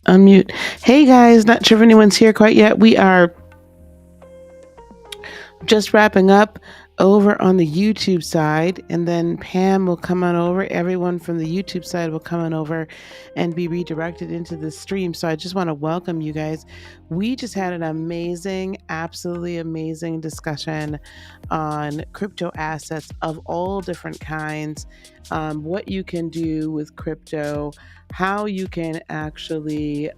Unmute. Hey guys, not sure if anyone's here quite yet. We are just wrapping up over on the YouTube side, and then Pam will come on over. Everyone from the YouTube side will come on over and be redirected into the stream. So I just want to welcome you guys. We just had an amazing, absolutely amazing discussion on crypto assets of all different kinds, what you can do with crypto, how you can actually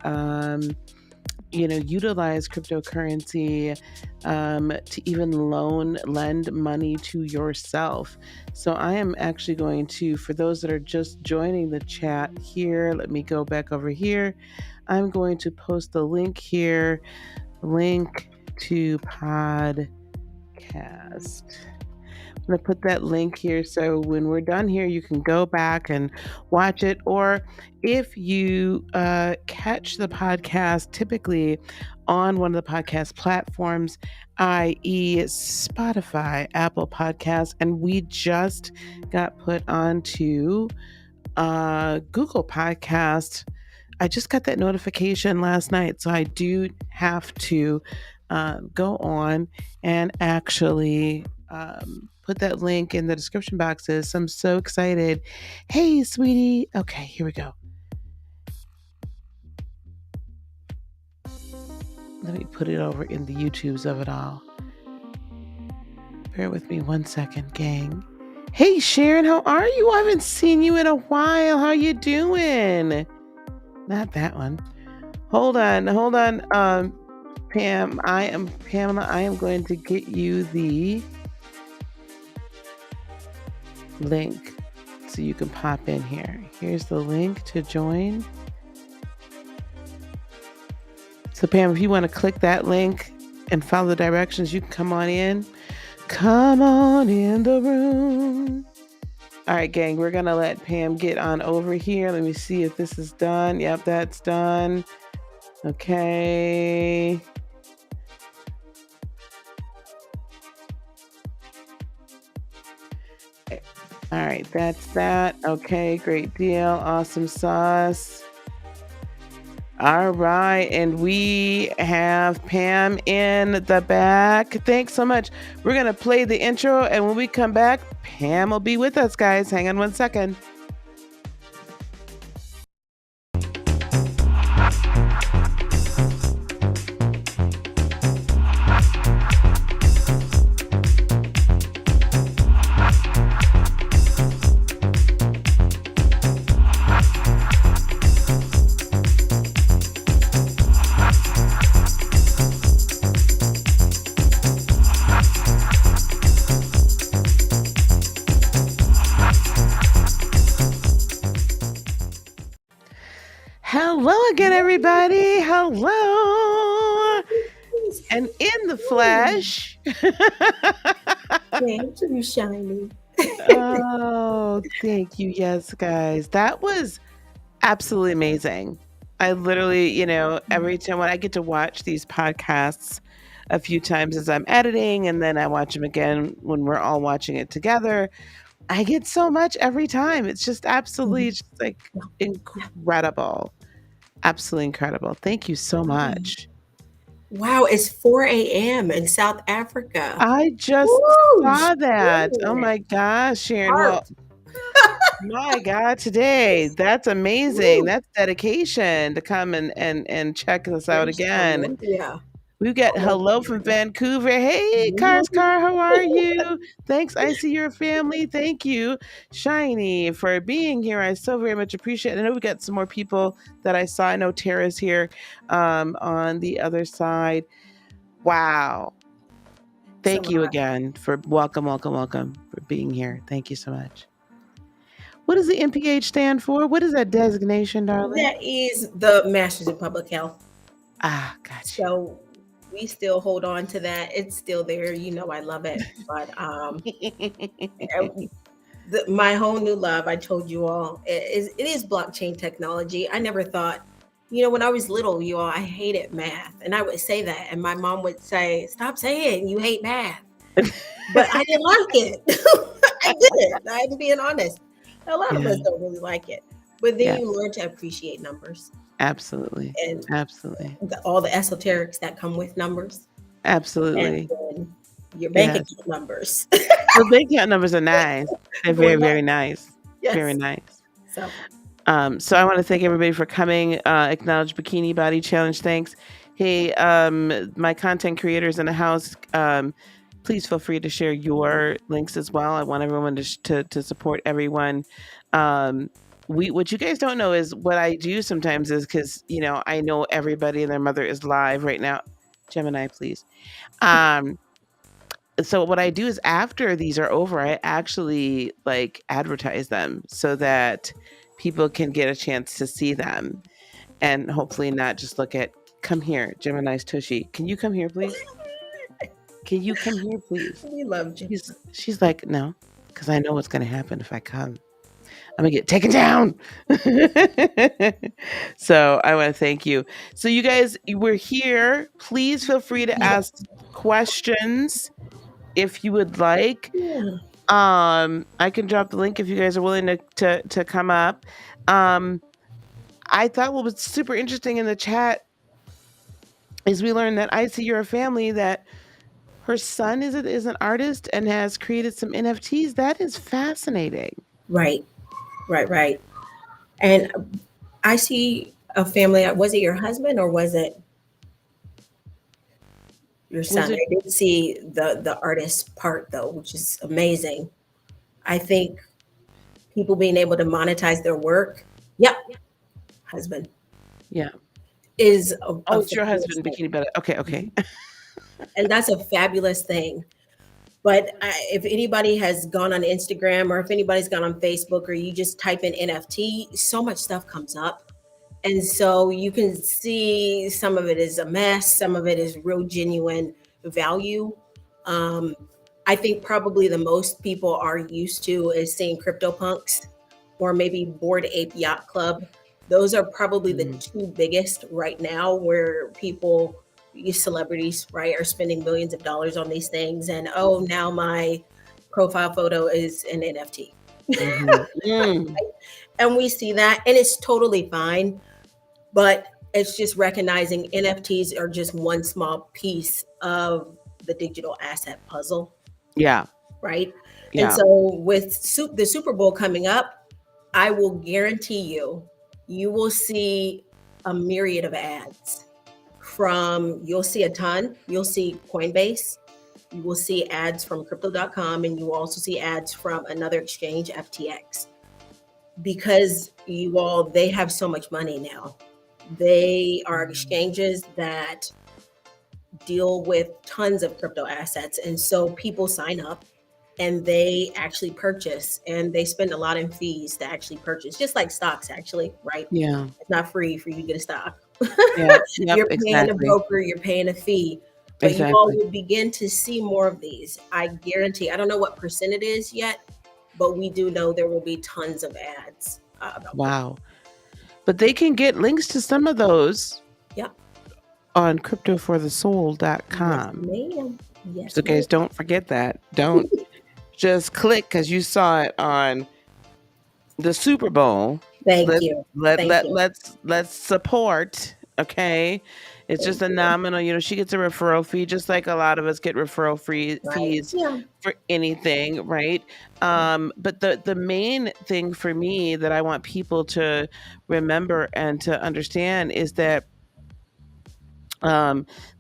utilize cryptocurrency to even lend money to yourself. So I am actually going to, for those that are just joining the chat here, let me go back over here. I'm going to post the link here, link to podcast. I'm going to put that link here so when we're done here, you can go back and watch it. Or if you catch the podcast typically on one of the podcast platforms, i.e. Spotify, Apple Podcasts, and we just got put onto Google Podcast. I just got that notification last night, so I do have to go on and actually put that link in the description boxes. I'm so excited. Hey, sweetie. Okay, here we go. Let me put it over in the YouTubes of it all. Bear with me 1 second, gang. Hey, Sharon, how are you? I haven't seen you in a while. How you doing? Not that one. Hold on. Pam, Pamela, I am going to get you the link so you can pop in here. Here's the link to join. So Pam, if you want to click that link and follow the directions, you can come on in. Come on in the room. All right, gang, we're going to let Pam get on over here. Let me see if this is done. Yep, that's done. Okay. All right, that's that. Okay, great deal. Awesome sauce. All right, and we have Pam in the back. Thanks so much. We're going to play the intro, and when we come back, Pam will be with us, guys. Hang on 1 second. Hello again, everybody. Hello. And in the flesh. Thank you, Shiny. Oh, thank you. Yes, guys. That was absolutely amazing. I literally, every time when I get to watch these podcasts a few times as I'm editing, and then I watch them again when we're all watching it together, I get so much every time. It's just absolutely just like incredible. Absolutely incredible. Thank you so much. Wow, it's 4 a.m. in South Africa. I just Woo! saw that. Oh Shit. my gosh, Sharon. Well, Heart. my God, today. That's amazing. Woo! That's dedication to come and check us out British again. Columbia. We get Oh, hello from Vancouver. Hey, Cars mhm. Car, how are you? Thanks. I see your family. Thank you, Shiny, for being here. I so very much appreciate it. I know we got some more people that I saw. I know Tara's here on the other side. Wow. So, Thank you again for welcome for being here. Thank you so much. What does the MPH stand for? What is that designation, darling? that is the Masters in Public Health. Ah, got So we still hold on to that. It's still there. You know, I love it. But you. my whole new love, I told you all, it is blockchain technology. I never thought, when I was little, you all, I hated math. And I would say that. And my mom would say, stop saying you hate math. But I didn't like it. I didn't. I'm being honest. A lot of Yeah, us don't really like it. But then yeah, you learn to appreciate numbers absolutely, and absolutely, all the esoterics that come with numbers and absolutely. then your bank Yes, account numbers. the bank account numbers are nice. They're very, Going up. very nice. Very Yes. nice. So So I want to thank everybody for coming. Acknowledge Bikini Body Challenge. Thanks. Hey, my content creators in the house. Please feel free to share your links as well. I want everyone to support everyone. What you guys don't know is what I do sometimes is because I know everybody and their mother is live right now. Gemini, please. So what I do is after these are over, I actually advertise them so that people can get a chance to see them and hopefully not just look at, come here, Gemini's Tushy. Can you come here, please? Can you come here, please? we love you. She's like, no, because I know what's going to happen if I come. I'm going to get taken down. So I want to thank you. So you guys, we're here. Please feel free to ask questions if you would like. Yeah. I can drop the link if you guys are willing to come up. I thought what was super interesting in the chat is we learned that I see you're a family that her son is an artist and has created some NFTs. That is fascinating. Right. Right. And I see a family. Was it your husband or was it your Was son? it? I did see the artist part though, which is amazing. I think people being able to monetize their work. Yep, husband Yeah. is Oh, a it's your fabulous husband, thing. Bikini Bella. Okay. And that's a fabulous thing. But if anybody has gone on Instagram or if anybody's gone on Facebook or you just type in NFT, so much stuff comes up. And so you can see some of it is a mess, some of it is real genuine value. Um, I think probably the most people are used to is seeing CryptoPunks or maybe Bored Ape Yacht Club. Those are probably the Mm. two biggest right now where people, these celebrities, right, are spending millions of dollars on these things. And oh, now my profile photo is an NFT. Mhm. Mm. And we see that, and it's totally fine. But it's just recognizing NFTs are just one small piece of the digital asset puzzle, Yeah. right? And Yeah. so with the Super Bowl coming up, I will guarantee you will see a myriad of ads from, you'll see a ton, you'll see Coinbase, you will see ads from crypto.com, and you will also see ads from another exchange, FTX, because they have so much money now. They are exchanges that deal with tons of crypto assets. And so people sign up and they actually purchase, and they spend a lot in fees to actually purchase, just like stocks actually, right? Yeah. It's not free for you to get a stock. Yeah. Yep. You're paying a Exactly. broker, you're paying a fee. But you all Exactly. will begin to see more of these. I guarantee. I don't know what percent it is yet, but we do know there will be tons of ads about crypto. Wow. But they can get links to some of those Yep. on Yes, cryptoforthesoul.com. ma'am. Yes, So ma'am. guys, don't forget that. Don't just click because you saw it on the Super Bowl. Thank you. Thank you. Let's support. Okay, it's just a Thank you. nominal. She gets a referral fee, just like a lot of us get referral Right. fees Yeah. for anything, right? But the main thing for me that I want people to remember and to understand is that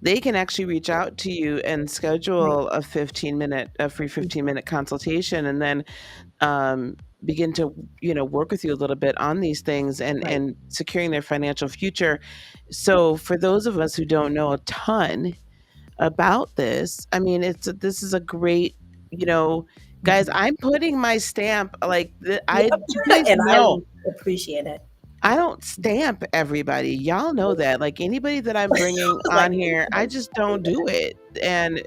they can actually reach out to you and Right. schedule a free 15-minute consultation, and then begin to work with you a little bit on these things and Right. securing their financial future. So for those of us who don't know a ton about this, I mean, this is a great, guys, I'm putting my stamp, like, I, Yep. you guys And I know, appreciate it. I don't stamp everybody. Y'all know that. Like, anybody that I'm bringing Like on here, I don't just do don't do that. it. And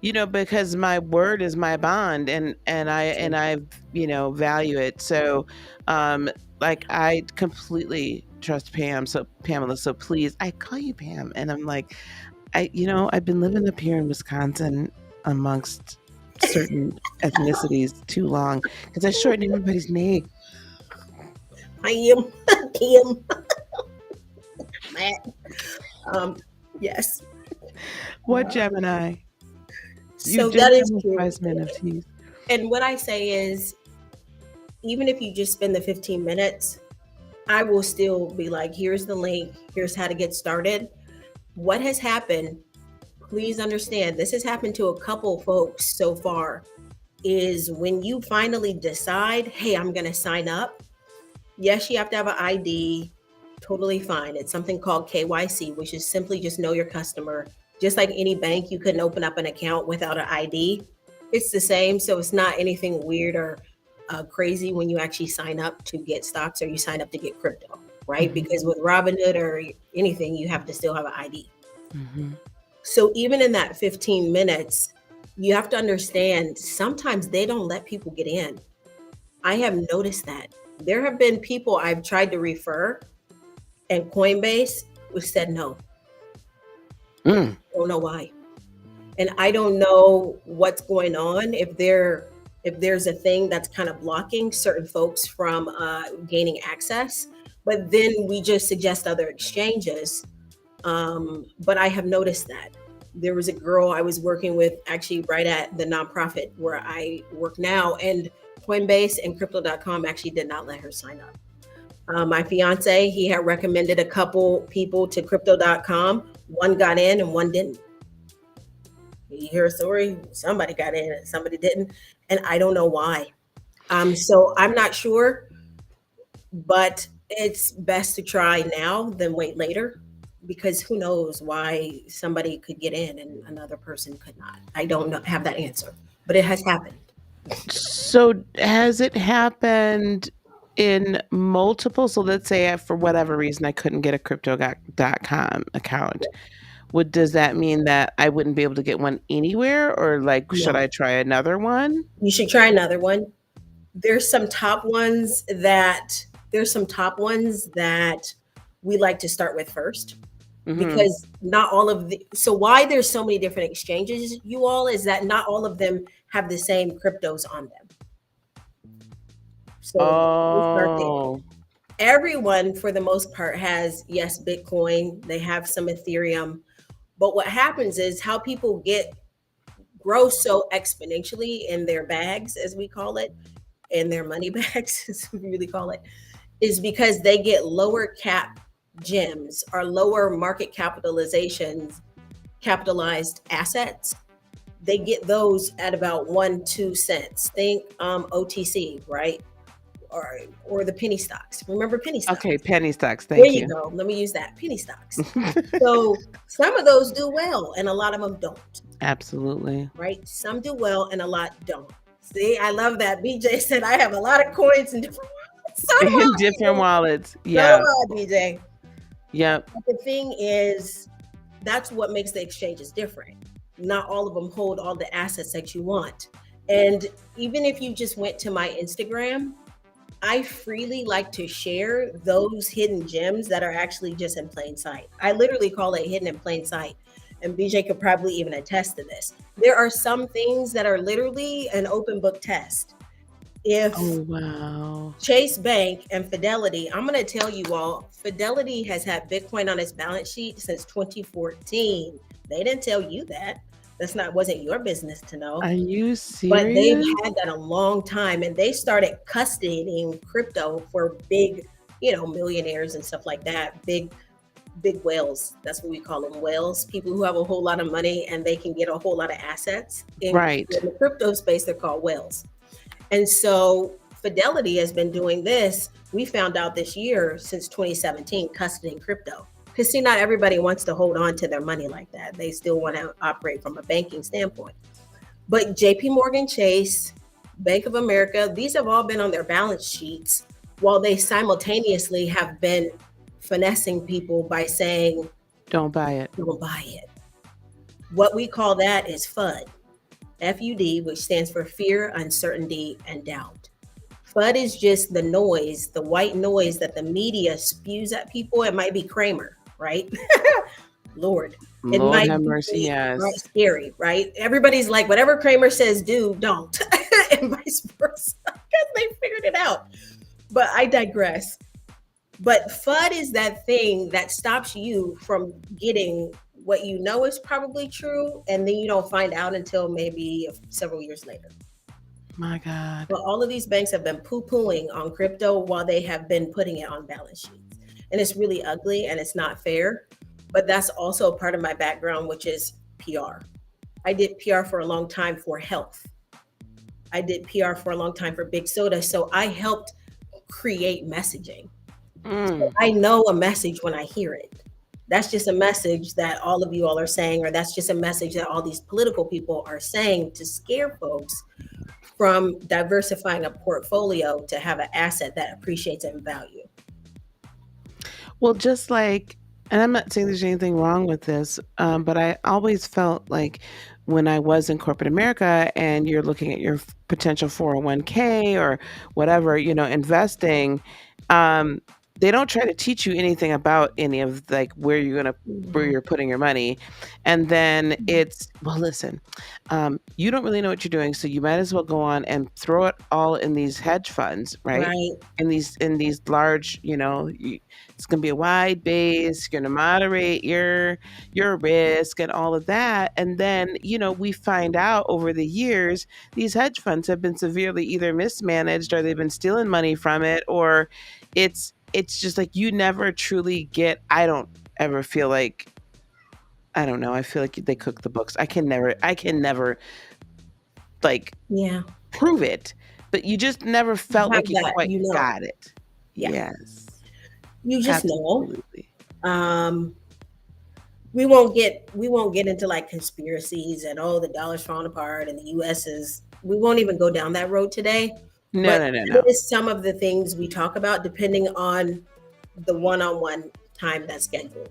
Yeah. because my word is my bond, and I value it. So like, I completely trust Pamela. So please, I call you Pam, and I'm like, I've been living up here in Wisconsin amongst certain ethnicities too long because I shorten everybody's name. I am Kim. Matt. Yes. What Gemini? You So just that is have true. wise men of teeth. And what I say is, even if you just spend the 15 minutes, I will still be like, here's the link, here's how to get started. What has happened, please understand, this has happened to a couple folks so far, is when you finally decide, hey, I'm going to sign up. Yes, you have to have an ID, totally fine. It's something called KYC, which is simply just know your customer. Just like any bank, you couldn't open up an account without an ID. It's the same. So it's not anything weird or crazy when you actually sign up to get stocks or you sign up to get crypto, right? Mhm. Because with Robinhood or anything, you have to still have an ID. Mhm. So even in that 15 minutes, you have to understand sometimes they don't let people get in. I have noticed that. There have been people I've tried to refer, and Coinbase was said no. Mm. Don't know why. And I don't know what's going on, if there's a thing that's kind of blocking certain folks from gaining access. But then we just suggest other exchanges. But I have noticed that there was a girl I was working with actually right at the nonprofit where I work now, and Coinbase and crypto.com actually did not let her sign up. My fiance, he had recommended a couple people to crypto.com. One got in and one didn't. You hear a story, somebody got in and somebody didn't. And I don't know why. So I'm not sure, but it's best to try now than wait later, because who knows why somebody could get in and another person could not. I don't have that answer, but it has happened. So has it happened in multiple? So let's say for whatever reason I couldn't get a crypto.com account. Does that mean that I wouldn't be able to get one anywhere, or like should No, I try another one? you should try another one. There's some top ones that there's some top ones that we like to start with first, Mhm. because not all of the so why there's so many different exchanges, you all, is that not all of them have the same cryptos on them. So we start there. Oh. Everyone for the most part has, yes, Bitcoin, they have some Ethereum, but what happens is how people grow so exponentially in their bags, as we call it, in their money bags, as we really call it, is because they get lower cap gems or lower market capitalized assets. They get those at about 1-2 cents. Think OTC, right? Or the penny stocks. Remember penny stocks? Okay, penny stocks. There Thank you you. go. Let me use that, penny stocks. So some of those do well, and a lot of them don't. Absolutely. right? Some do well and a lot don't. See, I love that. BJ said I have a lot of coins in different wallets. So do In I. different wallets. So do Yeah. I, BJ. Yep. But the thing is, that's what makes the exchanges different. Not all of them hold all the assets that you want. And even if you just went to my Instagram, I freely like to share those hidden gems that are actually just in plain sight. I literally call it hidden in plain sight. And BJ could probably even attest to this. There are some things that are literally an open book test. If Oh, wow. Chase Bank and Fidelity, I'm going to tell you all, Fidelity has had Bitcoin on its balance sheet since 2014. They didn't tell you that. That's not wasn't your business to know. Are you But they've serious? had that a long time, and they started custodying crypto for big, millionaires and stuff like that. Big whales. That's what we call them, whales. People who have a whole lot of money and they can get a whole lot of assets. Right. In the crypto space, they're called whales. And so Fidelity has been doing this. We found out this year since 2017, custodying crypto. Because see, not everybody wants to hold on to their money like that. They still want to operate from a banking standpoint. But JP Morgan Chase, Bank of America, these have all been on their balance sheets while they simultaneously have been finessing people by saying, Don't buy it. don't buy it. What we call that is FUD, FUD, which stands for fear, uncertainty, and doubt. FUD is just the noise, the white noise that the media spews at people. It might be Kramer, right? Lord, it Lord might have be mercy, right, yes. scary, right? Everybody's like, whatever Kramer says, do, don't, and vice versa, because they figured it out. But I digress. But FUD is that thing that stops you from getting what you know is probably true, and then you don't find out until maybe several years later. My God. But all of these banks have been poo-pooing on crypto while they have been putting it on balance sheets. And it's really ugly and it's not fair. But that's also a part of my background, which is PR. I did PR for a long time for health. I did PR for a long time for Big Soda. So I helped create messaging. So I know a message when I hear it. That's just a message that all of you all are saying, or that's just a message that all these political people are saying to scare folks from diversifying a portfolio to have an asset that appreciates in value. Well, just like, and I'm not saying there's anything wrong with this, but I always felt like when I was in corporate America and you're looking at your potential 401k or whatever, investing, um, they don't try to teach you anything about any of like where you're putting your money. And then it's, well, listen, you don't really know what you're doing, so you might as well go on and throw it all in these hedge funds, right? Right. In these large, it's going to be a wide base. You're going to moderate your risk and all of that. And then, we find out over the years, these hedge funds have been severely either mismanaged or they've been stealing money from it, or it's just like you never truly get. I don't ever feel like, I don't know. I feel like they cook the books. I can never like Yeah. prove it, but you just never felt Have like you that, quite got it. Yeah. Yes. You just Absolutely. know. We won't get into like conspiracies and the dollar's falling apart and the US is, we won't even go down that road today. No, But no, no, it no. is some of the things we talk about depending on the one-on-one time that's scheduled.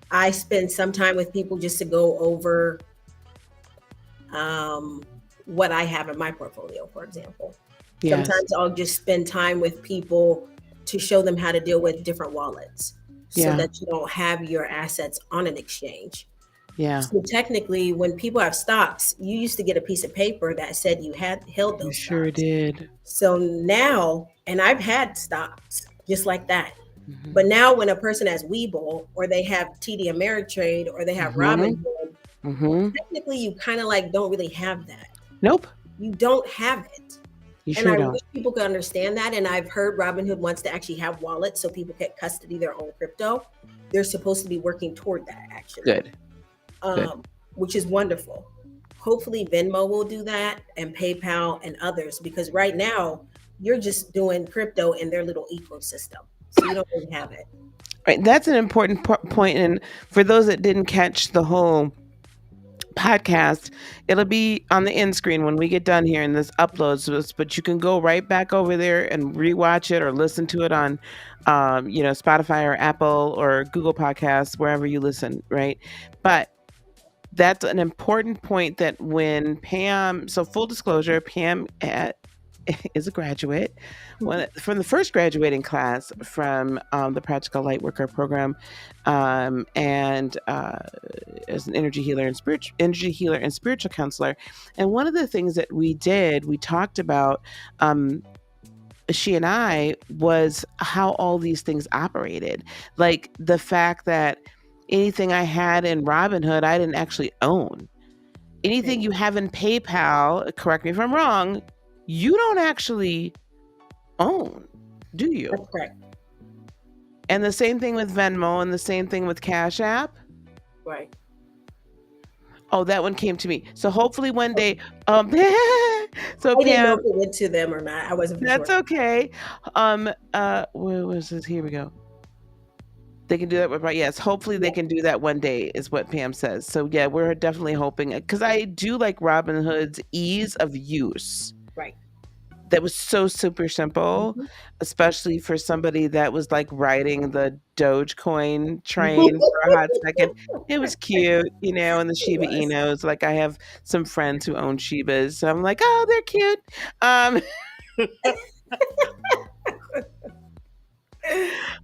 I spend some time with people just to go over what I have in my portfolio, for example. Yes. Sometimes I'll just spend time with people to show them how to deal with different wallets so Yeah. that you don't have your assets on an exchange. Yeah. So technically, when people have stocks, you used to get a piece of paper that said you had held You those sure stocks. did. So now, and I've had stocks just like that. Mhm. But now when a person has Webull or they have TD Ameritrade or they have Mhm. Robinhood, Mhm. technically you kind of like don't really have that. Nope. You don't have it. You And sure I don't. wish people could understand that. And I've heard Robinhood wants to actually have wallets so people can custody their own crypto. They're supposed to be working toward that, actually. Good. Which is wonderful. Hopefully Venmo will do that, and PayPal and others, because right now you're just doing crypto in their little ecosystem. So you don't really have it. Right. That's an important point. And for those that didn't catch the whole podcast, it'll be on the end screen when we get done here and this uploads, but you can go right back over there and rewatch it or listen to it on, Spotify or Apple or Google Podcasts, wherever you listen, right? But that's an important point that when Pam, so full disclosure, Pam is a graduate from the first graduating class from the Practical Lightworker program, and as an energy healer and spiritual counselor. And one of the things that we talked about, she and I, was how all these things operated. Like the fact that anything I had in Robinhood, I didn't actually own. Anything you have in PayPal, correct me if I'm wrong, you don't actually own, do you? That's correct. And the same thing with Venmo and the same thing with Cash App. Right. Oh, that one came to me. So hopefully one day, so I didn't know Pam, if it went to them or not. I wasn't for that's sure. okay. Where was this? Here we go. They can do that with, yes, hopefully they can do that one day, is what Pam says. So yeah, we're definitely hoping, because I do like Robinhood's ease of use. Right. That was so super simple, especially for somebody that was like riding the Dogecoin train for a hot second. It was cute, and the Shiba Inos. Like, I have some friends who own Shibas, so I'm like, oh, they're cute.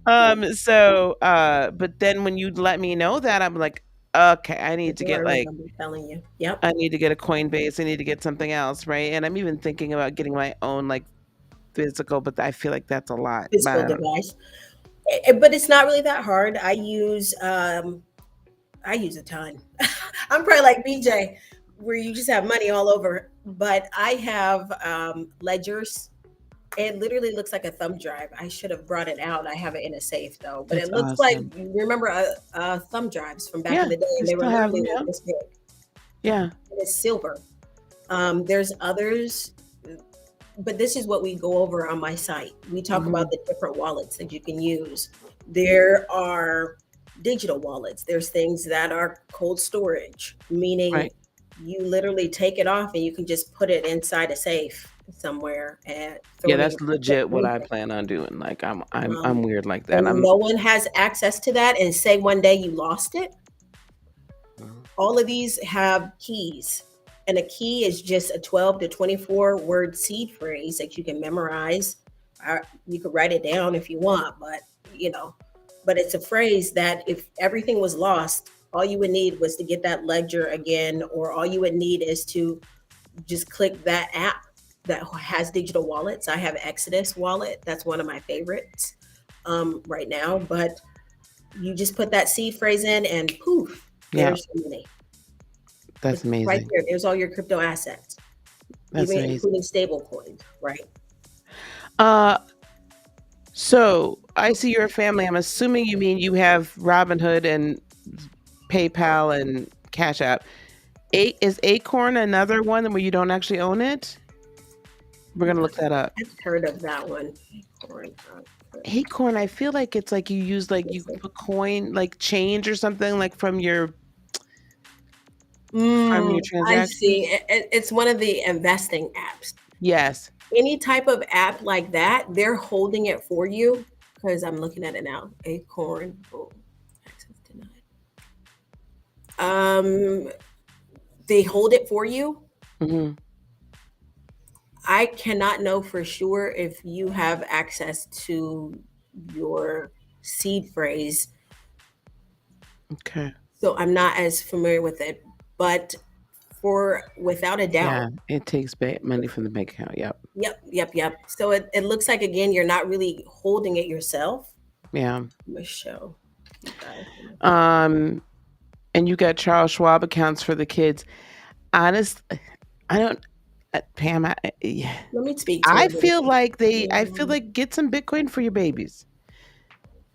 But then when you let me know that, I'm like, okay, I need to get I'm telling you. Yep. I need to get a Coinbase. I need to get something else, right? And I'm even thinking about getting my own like physical, but I feel like that's a lot. Physical device. But it's not really that hard. I use a ton. I'm probably like BJ, where you just have money all over. But I have ledgers. It literally looks like a thumb drive. I should have brought it out. I have it in a safe though. But That's it looks awesome. like, you remember thumb drives from back in the day? I And they were still have literally them, like this big. yeah. And it's silver. There's others, but this is what we go over on my site. We talk about the different wallets that you can use. There are digital wallets. There's things that are cold storage, meaning Right. you literally take it off and you can just put it inside a safe somewhere and throw Yeah, it that's in. legit what I plan on doing. Like, I'm weird like that. And no one has access to that. And say one day you lost it. All of these have keys. And a key is just a 12 to 24 word seed phrase that you can memorize. You could write it down if you want, but it's a phrase that if everything was lost, all you would need was to get that ledger again, or all you would need is to just click that app that has digital wallets. I have Exodus wallet. That's one of my favorites right now, but you just put that seed phrase in and poof, there's your money. That's amazing. Right there. There's all your crypto assets. That's even amazing. Including stable coins, right? So I see you're a family. I'm assuming you mean you have Robinhood and PayPal and Cash App. Is Acorn another one where you don't actually own it? We're gonna look that up. I've heard of that one. Acorn, I feel like it's like you use like you put coin like change or something like from your transaction. I see. It's one of the investing apps. Yes. Any type of app like that, they're holding it for you, because I'm looking at it now. Acorn. Access denied. They hold it for you. I cannot know for sure if you have access to your seed phrase. Okay. So I'm not as familiar with it, but without a doubt. Yeah, it takes money from the bank account. Yep. So it looks like, again, you're not really holding it yourself. Yeah. Michelle. And you got Charles Schwab accounts for the kids. Honestly, I don't. Pam, let me speak to I feel like get some Bitcoin for your babies.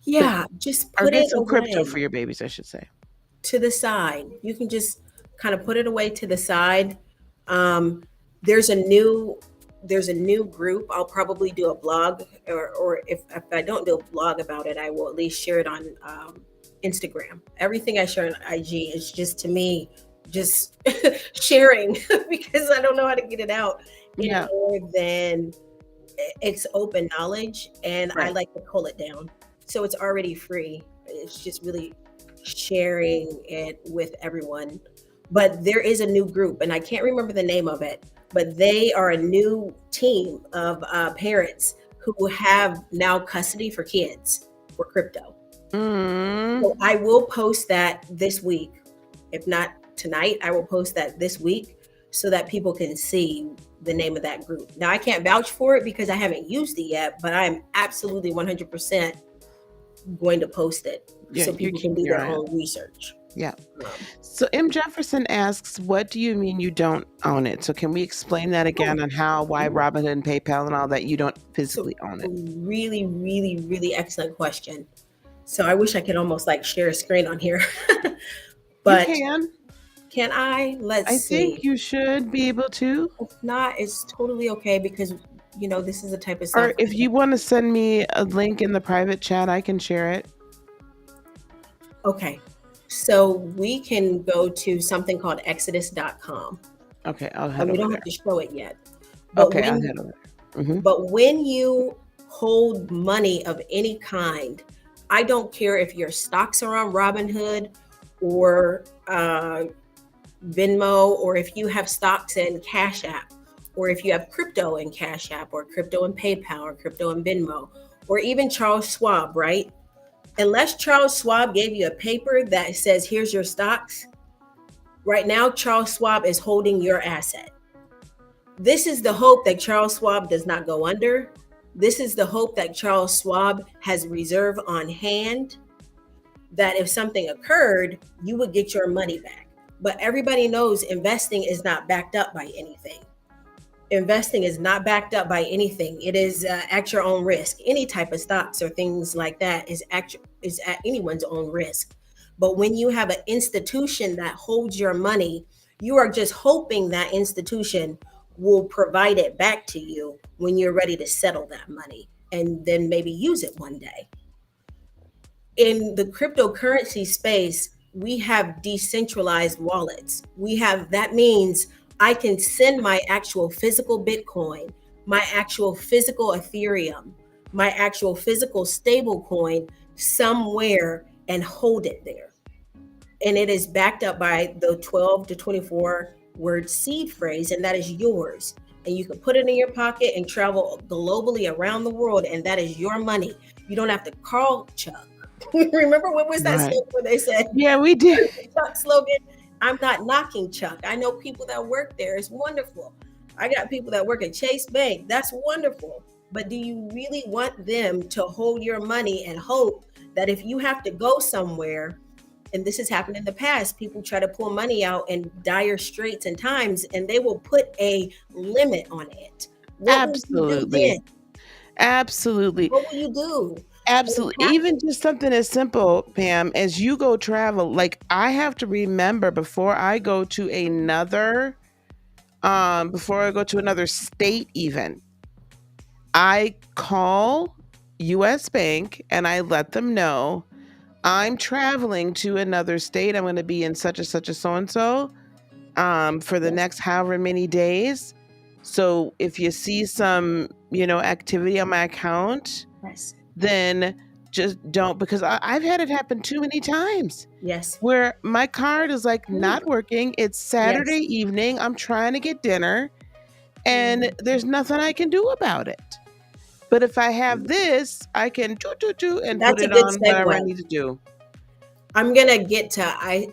Yeah, just put get it some away. Crypto for your babies, I should say. To the side. You can just kind of put it away to the side. There's a new group. I'll probably do a blog, or if I don't do a blog about it, I will at least share it on Instagram. Everything I share on IG is just, to me, just sharing because I don't know how to get it out any Yeah. more than it's open knowledge, and I Right. like to pull it down. So it's already free. It's just really sharing it with everyone. But there is a new group, and I can't remember the name of it, but they are a new team of parents who have now custody for kids for crypto. So Mm. I will post that this week. If not tonight, I will post that this week so that people can see the name of that group. Now, I can't vouch for it because I haven't used it yet, but I'm absolutely 100% going to post it Yeah, so you're people can keeping do your their eye on. own research. Yeah. Um, So M. Jefferson asks, what do you mean you don't own it? So can we explain that again oh, on how, why Robinhood and PayPal and all that, you don't so physically own it? really, really, really excellent question. So I wish I could almost like share a screen on here, You but can. can I? Let's I think see. you should be able to. If not, it's totally okay because this is the type of Or stuff. if you want to send me a link in the private chat, I can share it. Okay. So we can go to something called exodus.com, Okay, I'll head and we over don't there. have to show it yet. But Okay, I'll when head over there. Mm-hmm. but when you hold money of any kind, I don't care if your stocks are on Robinhood or Venmo, or if you have stocks in Cash App, or if you have crypto in Cash App, or crypto in PayPal, or crypto in Venmo, or even Charles Schwab, right? Unless Charles Schwab gave you a paper that says, here's your stocks, right now, Charles Schwab is holding your asset. This is the hope that Charles Schwab does not go under. This is the hope that Charles Schwab has reserve on hand, that if something occurred, you would get your money back. But everybody knows investing is not backed up by anything. Investing is not backed up by anything. It is at your own risk. Any type of stocks or things like that is at anyone's own risk. But when you have an institution that holds your money, you are just hoping that institution will provide it back to you when you're ready to settle that money and then maybe use it one day. In the cryptocurrency space, we have decentralized wallets. That means I can send my actual physical Bitcoin, my actual physical Ethereum, my actual physical stable coin somewhere and hold it there. And it is backed up by the 12 to 24 word seed phrase, and that is yours. And you can put it in your pocket and travel globally around the world, and that is your money. You don't have to call Chuck. Remember what was that Right. slogan where they said, Yeah, we did. Chuck slogan? I'm not knocking Chuck. I know people that work there. It's wonderful. I got people that work at Chase Bank. That's wonderful. But do you really want them to hold your money and hope that if you have to go somewhere, and this has happened in the past, people try to pull money out in dire straits and times, and they will put a limit on it. What will you do Absolutely. then? Absolutely. What will you do? Absolutely. Even just something as simple, Pam, as you go travel, like I have to remember before I go to another state even, I call US Bank and I let them know I'm traveling to another state. I'm going to be in such a so and so for the next however many days. So if you see some, activity on my account, Yes. then just don't, because I've had it happen too many times Yes. where my card is like not working. It's Saturday Yes. evening. I'm trying to get dinner and there's nothing I can do about it. But if I have this, I can do and put That's a it good on whatever I segue. need to do. I'm gonna get to I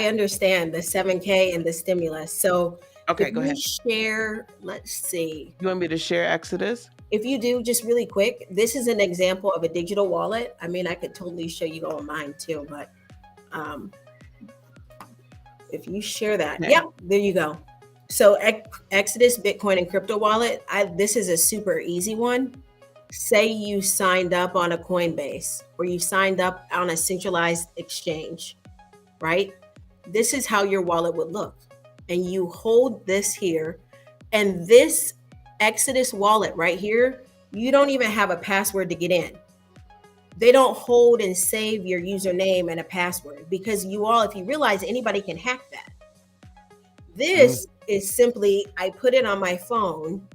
understand the 7K and the stimulus. So if Okay, go you ahead. share, let's see. You want me to share Exodus? If you do, just really quick, this is an example of a digital wallet. I mean, I could totally show you on mine too, but if you share that, Okay. yeah, there you go. So Exodus Bitcoin and crypto wallet, this is a super easy one. Say you signed up on a Coinbase or you signed up on a centralized exchange, right? This is how your wallet would look. And you hold this here, and this Exodus wallet right here, you don't even have a password to get in. they don't hold and save your username and a password, because if you realize, anybody can hack that. This is simply, I put it on my phone,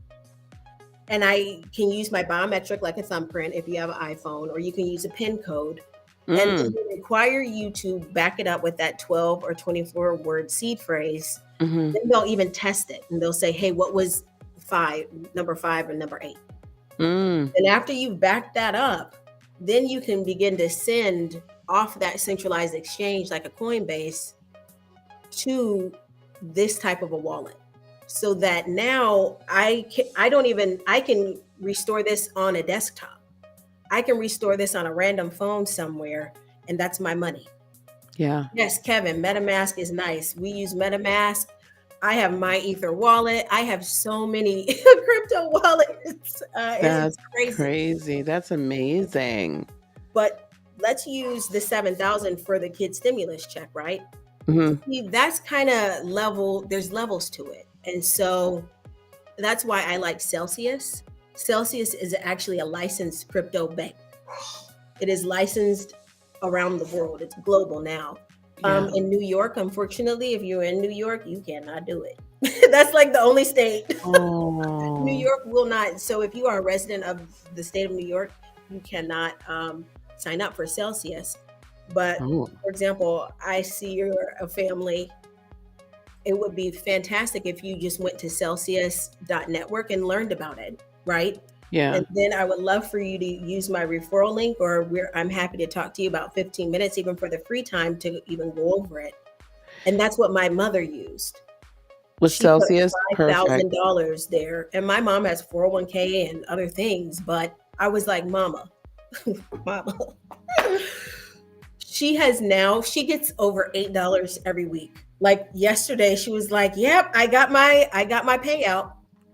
and I can use my biometric, like a thumbprint if you have an iPhone, or you can use a PIN code. And they require you to back it up with that 12 or 24 word seed phrase. Then they'll even test it, and they'll say, hey, what was number 5 and number 8? And after you've backed that up, then you can begin to send off that centralized exchange, like a Coinbase, to this type of a wallet, so that now I can restore this on a desktop. I can restore this on a random phone somewhere, and that's my money. Yeah. Yes, Kevin, MetaMask is nice. We use MetaMask. I have my Ether wallet. I have so many crypto wallets. That's crazy. That's amazing. But let's use the 7,000 for the kid stimulus check, right? See, that's kind of there's levels to it. And so that's why I like Celsius. Celsius is actually a licensed crypto bank. It is licensed around the world. It's global now. Yeah. In New York, unfortunately, if you're in New York, you cannot do it. That's like the only state. Oh. New York will not. So if you are a resident of the state of New York, you cannot sign up for Celsius. But for example, I see you're a family. It would be fantastic if you just went to Celsius.network and learned about it, right? Yeah. And then I would love for you to use my referral link, or I'm happy to talk to you about 15 minutes, even for the free time, to even go over it. And that's what my mother used. With Celsius, $5,000 there. And my mom has 401k and other things, but I was like, Mama. She gets over $8 every week. Like yesterday, she was like, yep, I got my payout.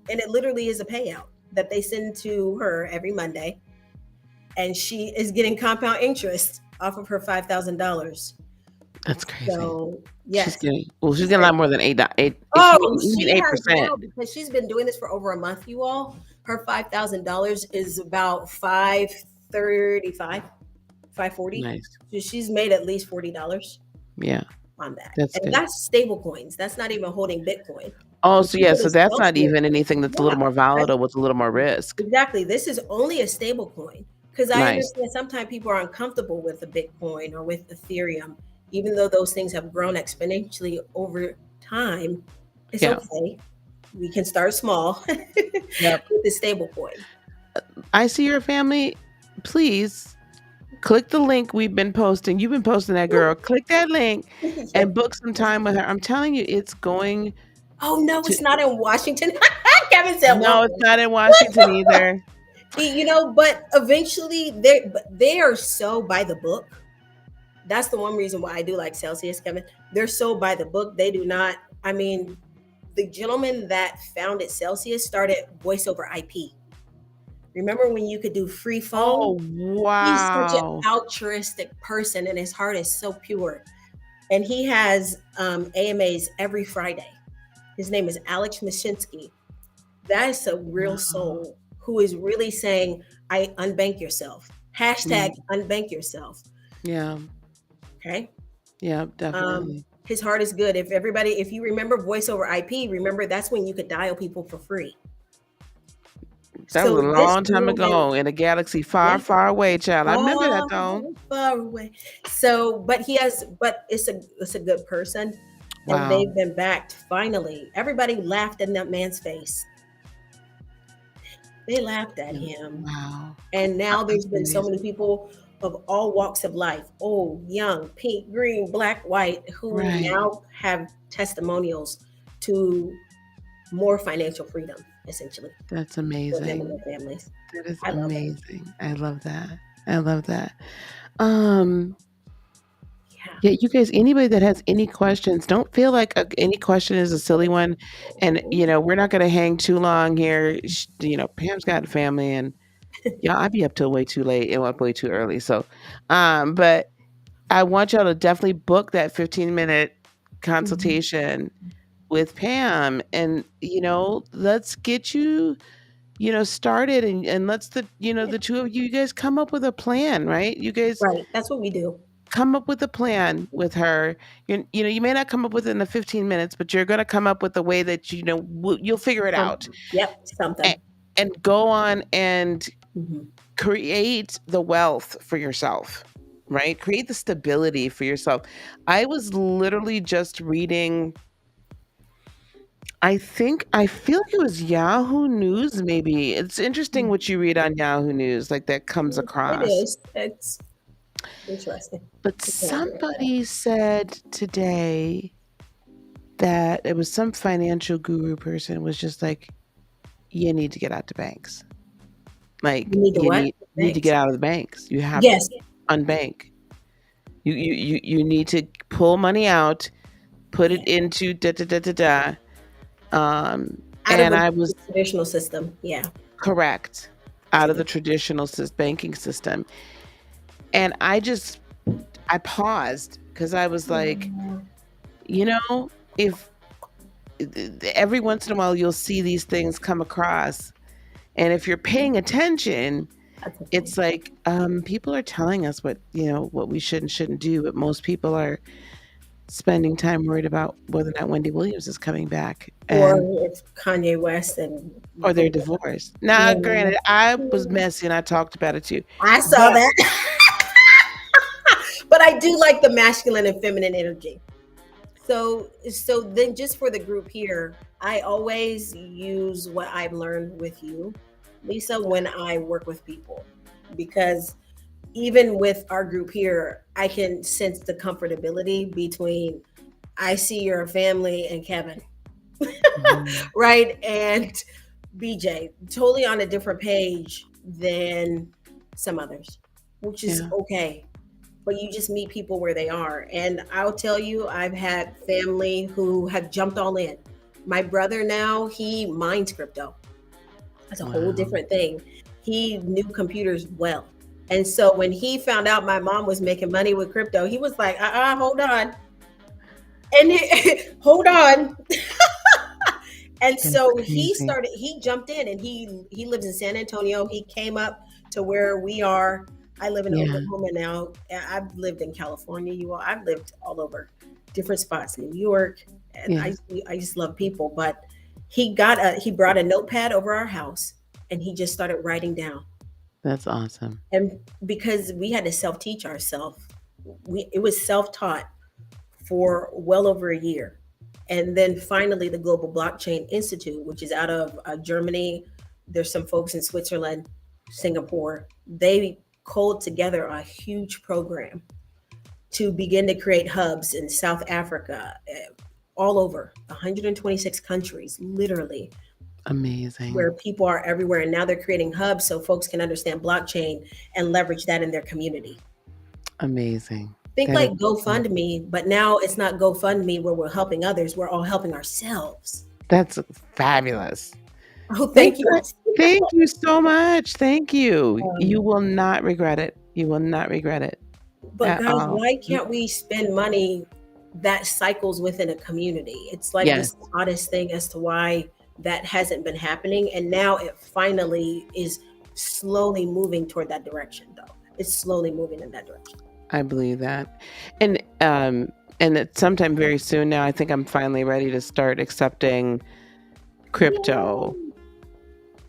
And it literally is a payout that they send to her every Monday. And she is getting compound interest off of her $5,000. That's crazy. So, yes. She's getting a lot more than $8. She 8%. Because she's been doing this for over a month, you all. Her $5,000 is about $535. $540. Nice. So she's made at least $40. Yeah. On that. That's stable coins. That's not even holding Bitcoin. Oh, so yeah, so that's not even anything that's a little more volatile with a little more risk. Exactly. This is only a stable coin. Because I understand sometimes people are uncomfortable with a Bitcoin or with Ethereum, even though those things have grown exponentially over time. It's okay. We can start small with the stable coin. I see your family. Please click the link we've been posting. You've been posting that, girl. Click that link and book some time with her. I'm telling you, it's going. Oh, no, it's not in Washington. Kevin said, no, it's not in Washington either. But eventually they are so by the book. That's the one reason why I do like Celsius, Kevin. They're so by the book. They do not. I mean, the gentleman that founded Celsius started Voiceover IP. Remember when you could do free phone? Oh, wow. He's such an altruistic person, and his heart is so pure. And he has AMAs every Friday. His name is Alex Mashinsky. That is a real soul who is really saying, I unbank yourself. Hashtag unbank yourself. Yeah. Okay. Yeah, definitely. His heart is good. If you remember Voice over IP, remember that's when you could dial people for free. That was a long time ago in a galaxy far, far away, child. I remember that though. Far away. So, but it's a good person. Wow. And they've been backed finally. Everybody laughed in that man's face. They laughed at him. Wow. And now there's been so many people of all walks of life, old, young, pink, green, black, white, who now have testimonials to more financial freedom, essentially. That's amazing. For them and their families. That is amazing. I love that. Yeah, you guys, anybody that has any questions, don't feel like any question is a silly one. And, we're not going to hang too long here. Pam's got a family and I'd be up till way too late and up way too early. So, but I want y'all to definitely book that 15-minute consultation with Pam and, let's get you start it, and let's the two of you guys come up with a plan, right? You guys Right. That's what we do. come up with a plan with her. You may not come up with it in the 15 minutes, but you're going to come up with a way that you'll figure it out, Yep. Something. and go on and Mm-hmm. create the wealth for yourself, right? Create the stability for yourself. I was literally just reading, I feel like it was Yahoo News, maybe. It's interesting what you read on Yahoo News, like that comes It across. is. It's interesting. But somebody said today that it was some financial guru person was just like, you need to get out to banks. Like You need to what? need to get out of the banks. You have Yes. to unbank. You need to pull money out, put it into da da da da da. Out And of I was the traditional system. Yeah. correct, out of the traditional banking system. And I paused because I was like, if every once in a while you'll see these things come across, and if you're paying attention, it's like people are telling us what we should and shouldn't do, but most people are spending time worried about whether or not Wendy Williams is coming back, Or it's Kanye West or they're divorced. Now, granted, I was messy and I talked about it too. I saw that. But I do like the masculine and feminine energy. So then just for the group here, I always use what I've learned with you, Lisa, when I work with people, because even with our group here, I can sense the comfortability between I see your family and Kevin, right? And BJ, totally on a different page than some others, which is okay. But you just meet people where they are. And I'll tell you, I've had family who have jumped all in. My brother now, he mines crypto. That's a whole different thing. He knew computers well. And so when he found out my mom was making money with crypto, he was like, hold on. And hold on. And so he jumped in, and he lives in San Antonio. He came up to where we are. I live in Oklahoma now. I've lived in California. I've lived all over different spots, New York. And I just love people. But he brought a notepad over our house, and he just started writing down. That's awesome. And because we had to self-teach ourselves, it was self-taught for well over a year. And then finally, the Global Blockchain Institute, which is out of Germany, there's some folks in Switzerland, Singapore, they culled together a huge program to begin to create hubs in South Africa, all over 126 countries, literally. Amazing. Where people are everywhere. And now they're creating hubs so folks can understand blockchain and leverage that in their community. Amazing. Think like GoFundMe, but now it's not GoFundMe where we're helping others. We're all helping ourselves. That's fabulous. Oh, thank you. Thank you so much. Thank you. You will not regret it. You will not regret it. But guys, why can't we spend money that cycles within a community? It's like this oddest thing as to why that hasn't been happening. And now it finally is slowly moving toward that direction, though. It's slowly moving in that direction. I believe that. And it's sometime very soon now, I think I'm finally ready to start accepting crypto.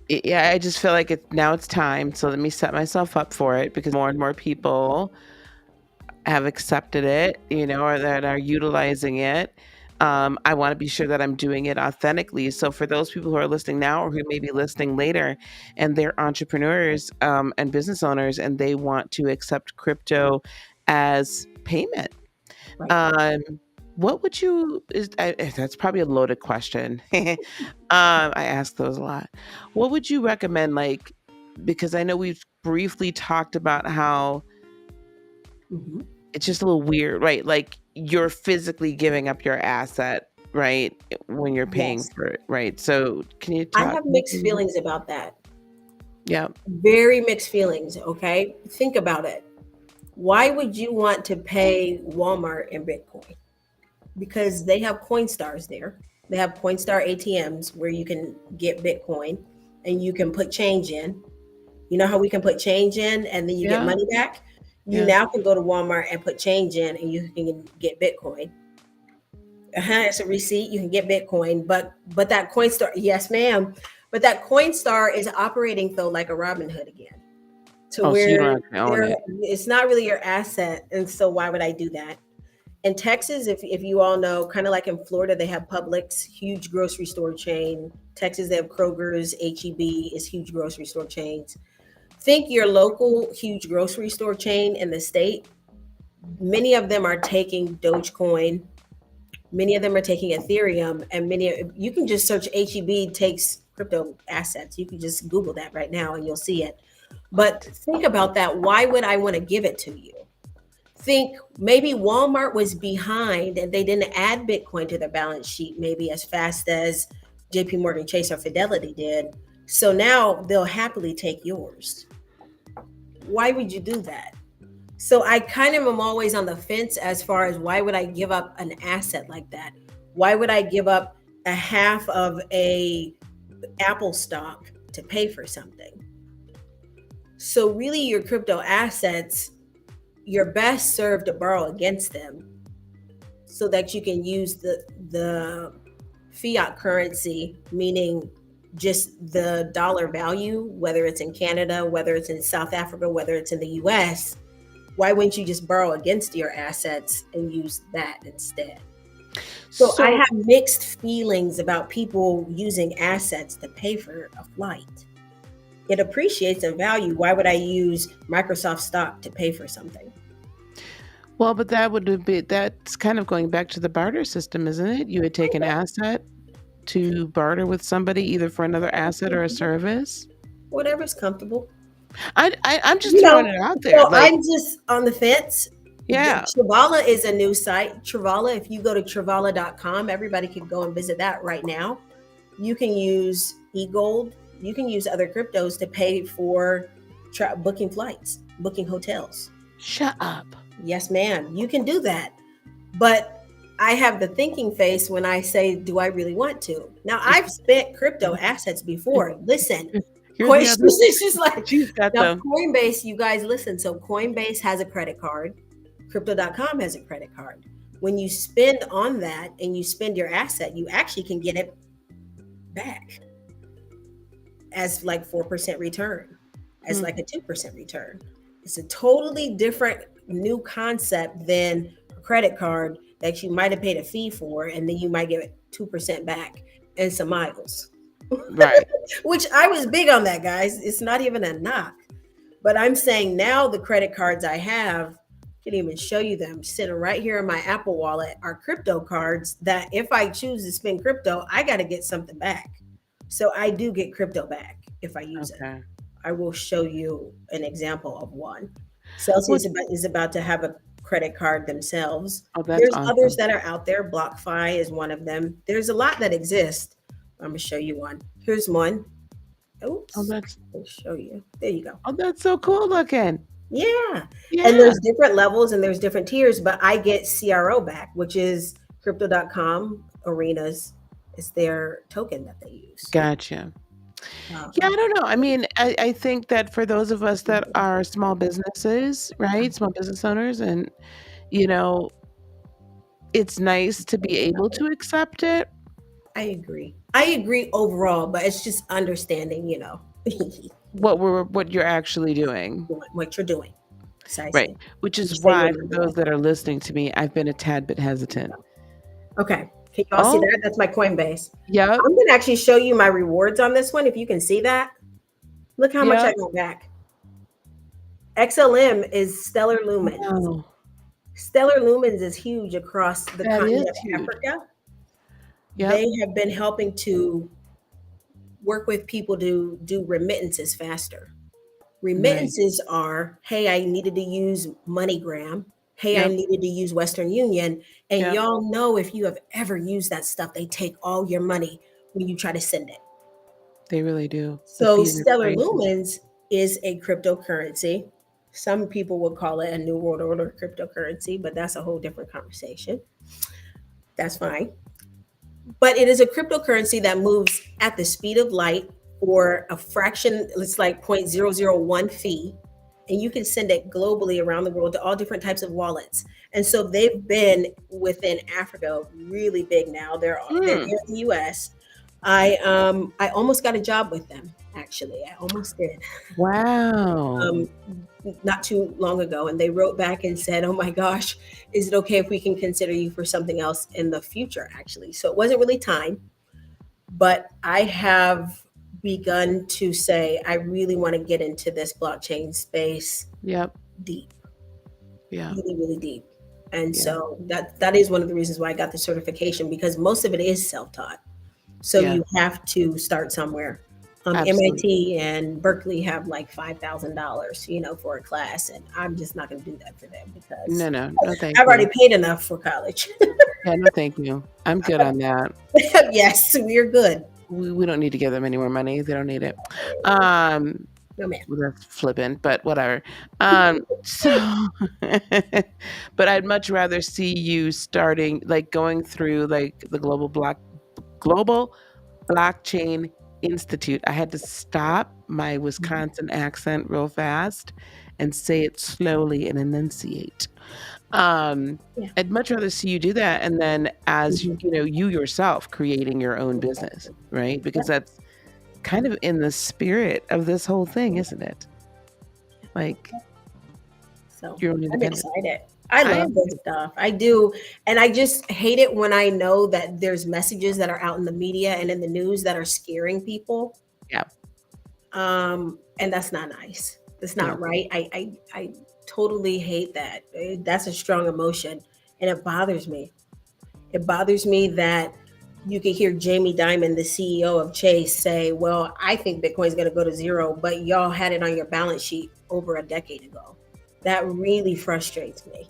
Yeah, I just feel like now it's time. So let me set myself up for it, because more and more people have accepted it, or that are utilizing it. I want to be sure that I'm doing it authentically. So for those people who are listening now, or who may be listening later, and they're entrepreneurs and business owners, and they want to accept crypto as payment, what would you? That's probably a loaded question. I ask those a lot. What would you recommend? Because I know we've briefly talked about how it's just a little weird, right? Like, you're physically giving up your asset, right, when you're paying for it, right? So can you talk? I have mixed feelings about that. Yeah. Very mixed feelings, okay? Think about it. Why would you want to pay Walmart in Bitcoin? Because they have Coinstars there. They have Coinstar ATMs where you can get Bitcoin. and you can put change in. You know how we can put change in and then you get Yeah. money back? You Yes. now can go to Walmart and put change in and you can get Bitcoin. It's a receipt. You can get Bitcoin, but that Coinstar, yes, ma'am. But that Coinstar is operating though like a Robinhood again, to Oh, so you don't where actually own it. it's not really your asset. And so why would I do that? In Texas, if you all know, kind of like in Florida, they have Publix, huge grocery store chain. Texas, they have Kroger's, HEB is huge grocery store chains. Think your local huge grocery store chain in the state. Many of them are taking Dogecoin. Many of them are taking Ethereum, and you can just search HEB takes crypto assets. You can just Google that right now and you'll see it. But think about that. Why would I want to give it to you? Think maybe Walmart was behind and they didn't add Bitcoin to their balance sheet maybe as fast as JP Morgan Chase or Fidelity did. So now they'll happily take yours. Why would you do that? So I kind of am always on the fence as far as why would I give up an asset like that? Why would I give up a half of a Apple stock to pay for something? So really your crypto assets, you're best served to borrow against them so that you can use the fiat currency, meaning just the dollar value, whether it's in Canada, whether it's in South Africa, whether it's in the US. Why wouldn't you just borrow against your assets and use that instead? So I have mixed feelings about people using assets to pay for a flight. It appreciates in value. Why would I use Microsoft stock to pay for something? Well, but that's kind of going back to the barter system, isn't it? You would take an asset to barter with somebody either for another asset or a service. Whatever's comfortable. I'm just throwing it out there. So I'm just on the fence. Yeah. Travala is a new site. Travala, if you go to travala.com, everybody can go and visit that right now. You can use eGold. You can use other cryptos to pay for booking flights, booking hotels. Shut up. Yes, ma'am. You can do that. But I have the thinking face when I say, do I really want to? Now, I've spent crypto assets before. Listen, Coinbase, you guys listen. So Coinbase has a credit card. Crypto.com has a credit card. When you spend on that and you spend your asset, you actually can get it back as like 4% return, as like a 2% return. It's a totally different new concept than a credit card that you might have paid a fee for, and then you might get 2% back and some miles. Right. Which I was big on that, guys. It's not even a knock. But I'm saying now the credit cards I have, I can even show you them sitting right here in my Apple wallet, are crypto cards that if I choose to spend crypto, I got to get something back. So I do get crypto back if I use it. I will show you an example of one. Celsius is about to have a credit card themselves. There's awesome. Others that are out there. BlockFi is one of them. There's a lot that exist. I'm going to show you one. Here's one. Oops. I'll show you. There you go. Oh, that's so cool looking. Yeah. And there's different levels and there's different tiers, but I get CRO back, which is crypto.com arenas. It's their token that they use. Gotcha. Yeah, I don't know. I mean, I think that for those of us that are small businesses, right? Small business owners, and, it's nice to be able to accept it. I agree overall, but it's just understanding, what you're actually doing. What you're doing. Right. Which is why, for those that are listening to me, I've been a tad bit hesitant. Okay. Can you all see that? That's my Coinbase. Yeah. I'm going to actually show you my rewards on this one. If you can see that, look how much I got back. XLM is Stellar Lumens. Wow. Stellar Lumens is huge across the continent of Africa. Yep. They have been helping to work with people to do remittances faster. Remittances are, hey, I needed to use MoneyGram. Hey, I needed to use Western Union. And y'all know, if you have ever used that stuff, they take all your money when you try to send it. They really do. So Stellar Lumens is a cryptocurrency. Some people would call it a New World Order cryptocurrency, but that's a whole different conversation. That's fine. But it is a cryptocurrency that moves at the speed of light for a fraction. It's like 0.001 fee, and you can send it globally around the world to all different types of wallets. And so they've been within Africa really big now. They're here in the US. I almost got a job with them, actually. I almost did. Wow. Not too long ago, and they wrote back and said, "Oh my gosh, is it okay if we can consider you for something else in the future?" Actually, so it wasn't really time, but I have begun to say I really want to get into this blockchain space Yep. deep, Yeah. really, really deep. And Yeah. so that is one of the reasons why I got the certification, because most of it is self-taught. So Yeah. you have to start somewhere. Absolutely. MIT and Berkeley have like $5,000, for a class, and I'm just not going to do that for them because No, thank I've already you. paid enough for college. Yeah, no, thank you. I'm good on that. Yes, we're good. We don't need to give them any more money. They don't need it. No, ma'am. That's flippant, but whatever. So, but I'd much rather see you starting, like going through like the global blockchain institute. I had to stop my Wisconsin accent real fast and say it slowly and enunciate. I'd much rather see you do that, and then as you yourself creating your own business, right? Because that's kind of in the spirit of this whole thing, isn't it? Like, So you're I'm independent. excited. I love this stuff. I do. And I just hate it when I know that there's messages that are out in the media and in the news that are scaring people. Yeah. And that's not nice. That's not right. I totally hate that. That's a strong emotion. And it bothers me. It bothers me that you could hear Jamie Dimon, the CEO of Chase, say, "Well, I think Bitcoin's going to go to zero, but y'all had it on your balance sheet over a decade ago." That really frustrates me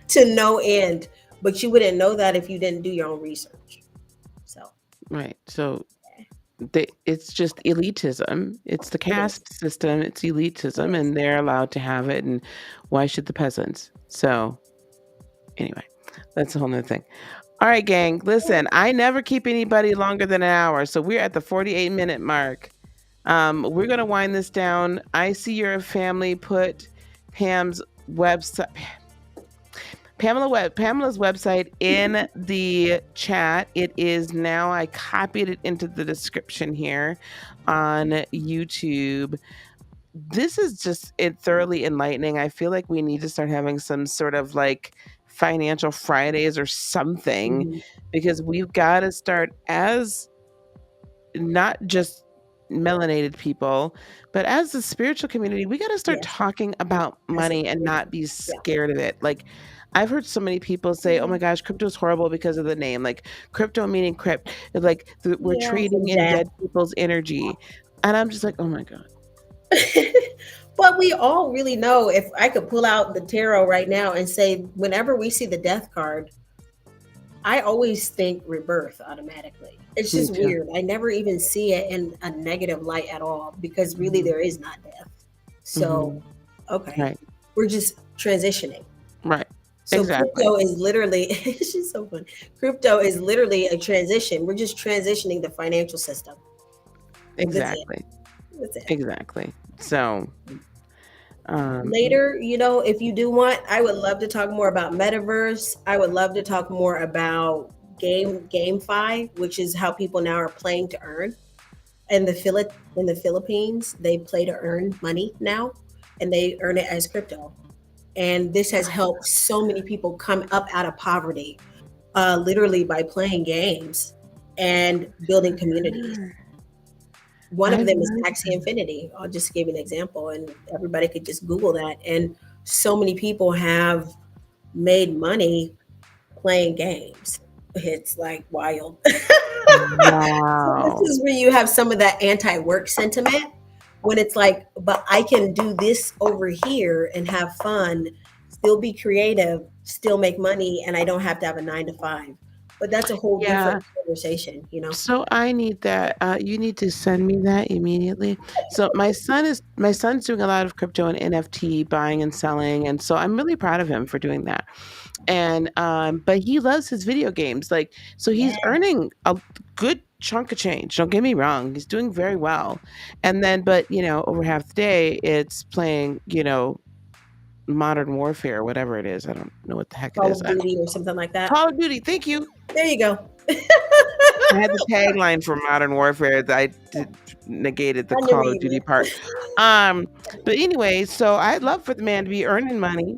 to no end. But you wouldn't know that if you didn't do your own research. So Right. So it's just elitism. It's the caste system. It's elitism, and they're allowed to have it. And why should the peasants? So anyway, that's a whole nother thing. All right, gang. Listen, I never keep anybody longer than an hour, so we're at the 48-minute mark. We're gonna wind this down. I see your family put Pam's website. Pamela's website in the chat. It is now, I copied it into the description here on YouTube. This is just thoroughly enlightening. I feel like we need to start having some sort of like financial Fridays or something, because we've got to start as not just melanated people, but as the spiritual community, we got to start talking about money and not be scared of it. Like, I've heard so many people say, "Oh my gosh, crypto is horrible because of the name." Like, crypto meaning crypt, like we're trading in dead people's energy, and I'm just like, "Oh my god." But we all really know, if I could pull out the tarot right now and say, whenever we see the death card, I always think rebirth automatically. It's just weird. I never even see it in a negative light at all, because really there is not death. So, we're just transitioning. Right. So crypto is literally, it's just so fun. Crypto is literally a transition. We're just transitioning the financial system. Exactly. That's it. Exactly. So later, if you do want, I would love to talk more about metaverse. I would love to talk more about GameFi, which is how people now are playing to earn. In the Philippines, they play to earn money now, and they earn it as crypto. And this has helped so many people come up out of poverty, literally by playing games and building communities. One of them is Axie Infinity. I'll just give you an example, and everybody could just Google that. And so many people have made money playing games. It's like wild. Wow. So this is where you have some of that anti-work sentiment, when it's like, but I can do this over here and have fun, still be creative, still make money, and I don't have to have a 9 to 5. But that's a whole Yeah. different conversation, you know. So I need that. You need to send me that immediately. So my son's doing a lot of crypto and NFT buying and selling, and so I'm really proud of him for doing that. And but he loves his video games. Like, so Yeah. he's earning a good chunk of change. Don't get me wrong, he's doing very well. And then, but over half the day, it's playing, Modern Warfare, whatever it is. I don't know what the heck it Call is. of Duty or something like that. Call of Duty. Thank you. There you go. I had the tagline for Modern Warfare that negated the I knew Call where of you Duty went. part. But anyway, so I'd love for the man to be earning money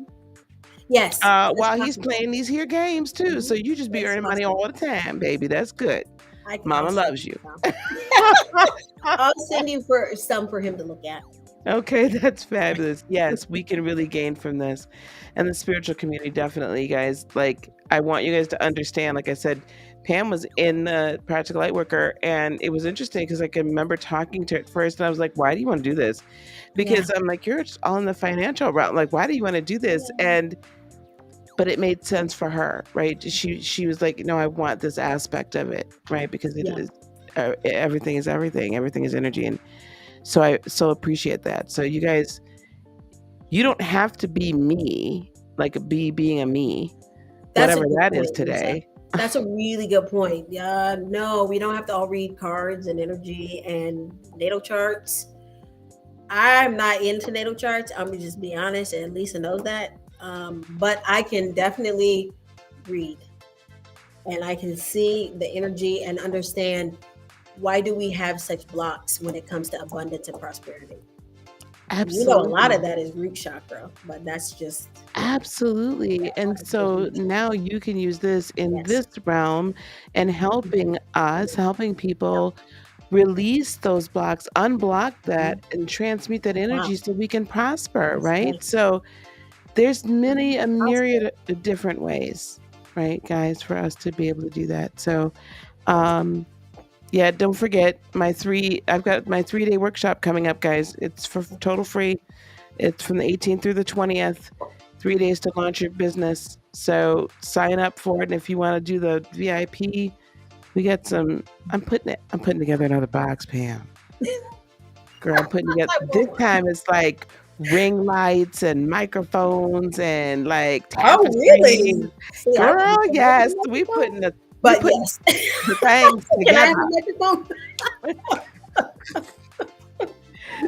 Yes, that's while he's possible. playing these here games too. So you just be That's earning money possible. all the time, baby. That's good. I'll Mama send loves you you. some. I'll send you for some for him to look at. Okay, that's fabulous. Yes, we can really gain from this. And the spiritual community, definitely, guys. Like, I want you guys to understand, like I said, Pam was in the Practical Lightworker, and it was interesting because I can remember talking to her at first, and I was like, why do you want to do this? Yeah. Because I'm like, you're all in the financial route. Like, why do you want to do this? Yeah. But it made sense for her, right? She was like, no, I want this aspect of it, right? Because it Yeah. is everything is everything. Everything is energy, and so I so appreciate that. So you guys, you don't have to be me, like being a me, That's a whatever good that is point, Lisa. today. That's a really good point. Yeah, no, we don't have to all read cards and energy and natal charts. I'm not into natal charts. I'm gonna just be honest, and Lisa knows that. But I can definitely read, and I can see the energy and understand why do we have such blocks when it comes to abundance and prosperity. You know, a lot Absolutely. of that is root chakra, but that's just Absolutely. And so now you can use this in yes, this realm and helping people release those blocks, unblock that, and transmute that wow, energy so we can prosper, that's right? right. So there's a Possible. myriad of different ways, right, guys, for us to be able to do that. So, um, yeah, don't forget I've got my 3-day workshop coming up, guys. It's for total free. It's from the 18th through the 20th, 3 days to launch your business. So sign up for it. And if you want to do the VIP, we got some, I'm putting together another box, Pam. Girl, I'm putting together, this time it's like ring lights and microphones and like Oh, tapestry. really? See, I Girl, wouldn't come over yes, the we microphone. putting the we But putting yes, the things can I together. have a microphone?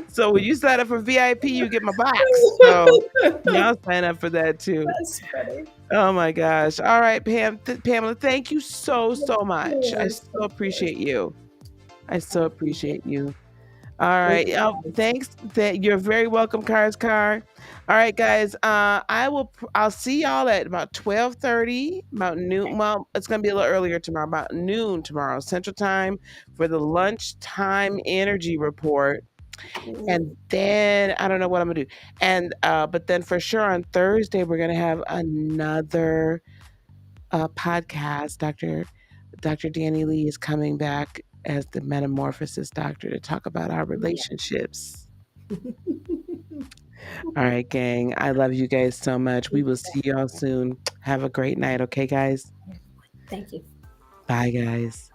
So when you sign up for VIP, you get my box. So y'all sign up for that too. That's funny. Oh my gosh. All right, Pamela, thank you so much. I Yes, so of course. appreciate you. I so appreciate you. All Thank right. you, guys. Thanks. That you're very welcome, Cars Car. All right, guys. I'll see y'all at about 12:30, about noon. Well, it's gonna be a little earlier tomorrow, about noon tomorrow, Central Time, for the lunchtime energy report. And then I don't know what I'm gonna do. And but then for sure on Thursday we're gonna have another podcast. Dr. Danny Lee is coming back as the metamorphosis doctor to talk about our Yeah. relationships. All right, gang. I love you guys so much. We will see y'all soon. Have a great night, okay, guys? Thank you. Bye, guys.